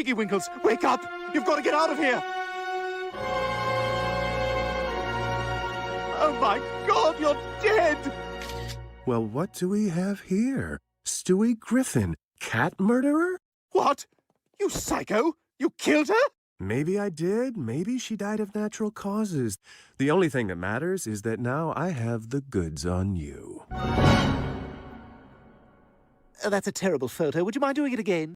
Piggy Winkles, wake up! You've got to get out of here! Oh my God, you're dead! Well, what do we have here? Stewie Griffin, cat murderer? What? You psycho! You killed her? Maybe I did. Maybe she died of natural causes. The only thing that matters is that now I have the goods on you. That's a terrible photo. Would you mind doing it again?